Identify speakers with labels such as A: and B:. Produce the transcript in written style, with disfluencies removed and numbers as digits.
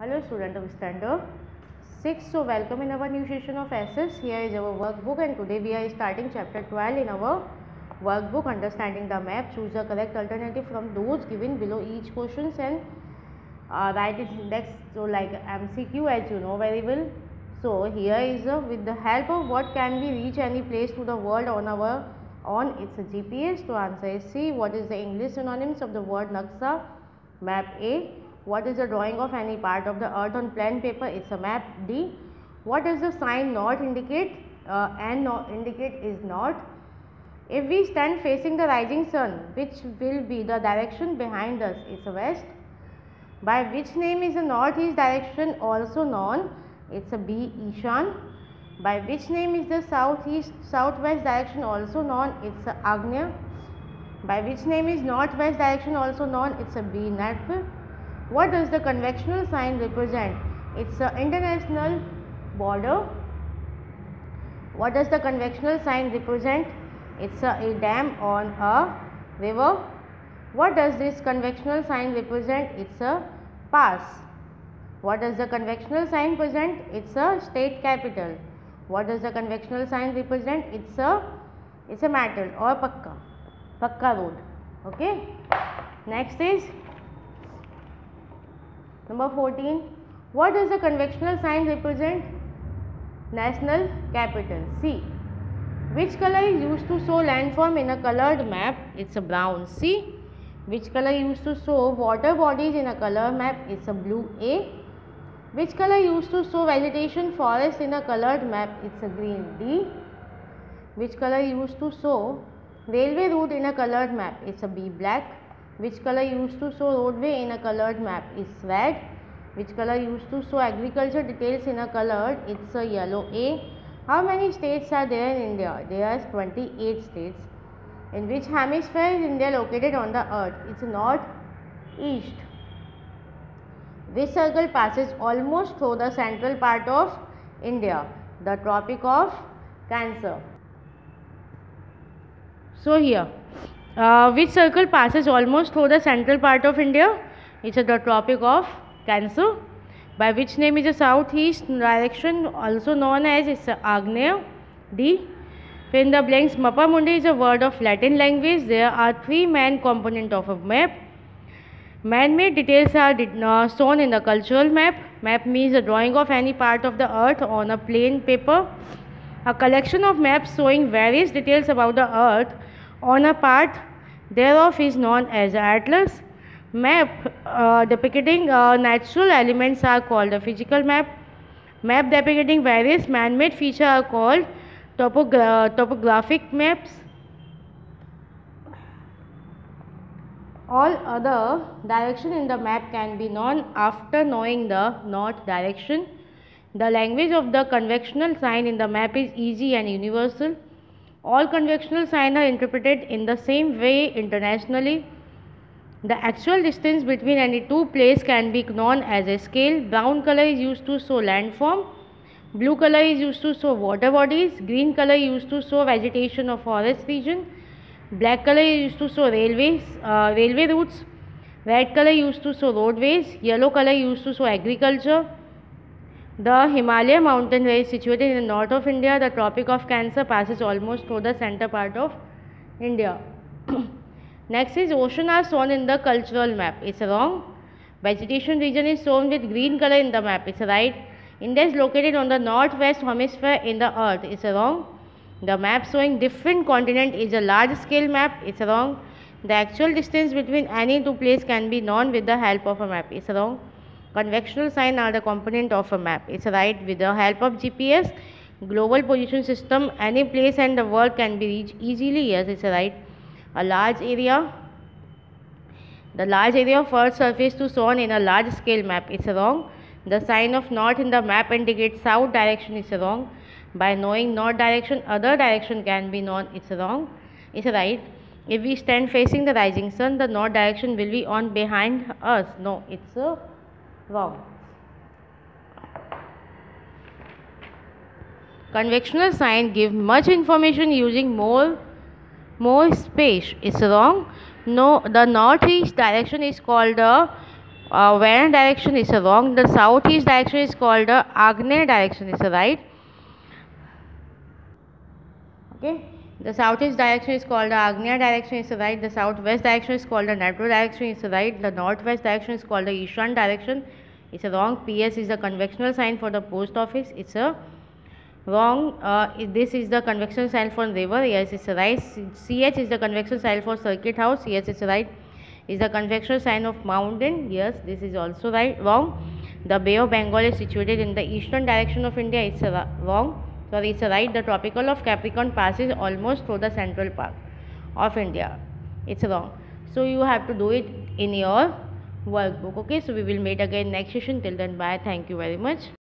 A: Hello student of standard 6. So welcome in our new session of SS. Here is our workbook and today we are starting chapter 12 in our workbook, understanding the map. Choose the correct alternative from those given below each questions and write its index. So like MCQ, as you know very well. So here is with the help of what can we reach any place to the world on its a GPS. So answer is C. What is the English synonyms of the word Naksha? Map A. What is the drawing of any part of the earth on plain paper? It's a map. D. What does the sign north indicate? And indicate is north. If we stand facing the rising sun, which will be the direction behind us? It's a west. By which name is the northeast direction also known? It's a B. Ishan. By which name is the southwest direction also known? It's a Agnya. By which name is northwest direction also known? It's a B. Natv. What does the conventional sign represent? It's an international border. What does the conventional sign represent? It's a dam on a river. What does this conventional sign represent? It's a pass. What does the conventional sign present? It's a state capital. What does the conventional sign represent? It's a metal or pakka road. Okay. Next is number 14. What does the conventional sign represent? National capital. C. Which color is used to show landform in a colored map? It's a brown. C. Which color used to show water bodies in a color map? It's a blue. A. Which color used to show vegetation forest in a colored map? It's a green. D. Which color used to show railway route in a colored map? It's a B. Black. Which color used to show roadway in a colored map? Is red. Which color used to show agriculture details in a colored? It's a yellow. A. How many states are there in India? There are 28 states. In which hemisphere is India located on the earth? It's north east. Which circle passes almost through the central part of India? The Tropic of Cancer. So here, which circle passes almost through the central part of India? It's the Tropic of Cancer. By which name is the southeast direction also known as? It's Agneya. D. Fill in the blanks. Mappa Mundi is a word of Latin language. There are three main components of a map. Man-made details are shown in the cultural map. Map means the drawing of any part of the earth on a plain paper. A collection of maps showing various details about the earth on a part thereof is known as atlas. Map depicting natural elements are called a physical map. Map depicting various man-made features are called topographic maps. All other direction in the map can be known after knowing the north direction. The language of the conventional sign in the map is easy and universal. All conventional signs are interpreted in the same way internationally. The actual distance between any two places can be known as a scale. Brown color is used to show landform. Blue color is used to show water bodies. Green color is used to show vegetation or forest region. Black color is used to show railway routes. Red color is used to show roadways. Yellow color is used to show agriculture. The Himalaya mountain range situated in the north of India. The Tropic of Cancer passes almost through the center part of India. Next is ocean are shown in the cultural map. It's wrong. Vegetation region is shown with green color in the map. It's right. India is located on the northwest hemisphere in the earth. It's wrong. The map showing different continent is a large scale map. It's wrong. The actual distance between any two places can be known with the help of a map. It's wrong. Conventional signs are the component of a map. It's right. With the help of GPS, global position system, any place in the world can be reached easily. Yes, it's right. A large area. The large area of Earth's surface to shown in a large scale map. It's wrong. The sign of north in the map indicates south direction. Is wrong. By knowing north direction, other direction can be known. It's wrong. It's right. If we stand facing the rising sun, the north direction will be on behind us. No, it's wrong. Conventional signs give much information using more space. It's wrong. No, the northeast direction is called the Western direction is wrong. The southeast direction is called the Agneya direction, is right. Okay, the southeast direction is called the Agneya direction, is right. The southwest direction is called the Neptune direction, is right. The northwest direction is called the Eastern direction, it's wrong. PS is the conventional sign for the post office, it's a wrong. This is the conventional sign for river, yes, it's right. CH is the conventional sign for circuit house, yes, it's right. Is the conventional sign of mountain, yes, this is also right. Wrong. The Bay of Bengal is situated in the eastern direction of India, it's wrong. Sorry, it's right. The tropical of Capricorn passes almost through the central part of India, it's wrong. So you have to do it in your workbook. Okay, so we will meet again next session. Till then, bye. Thank you very much.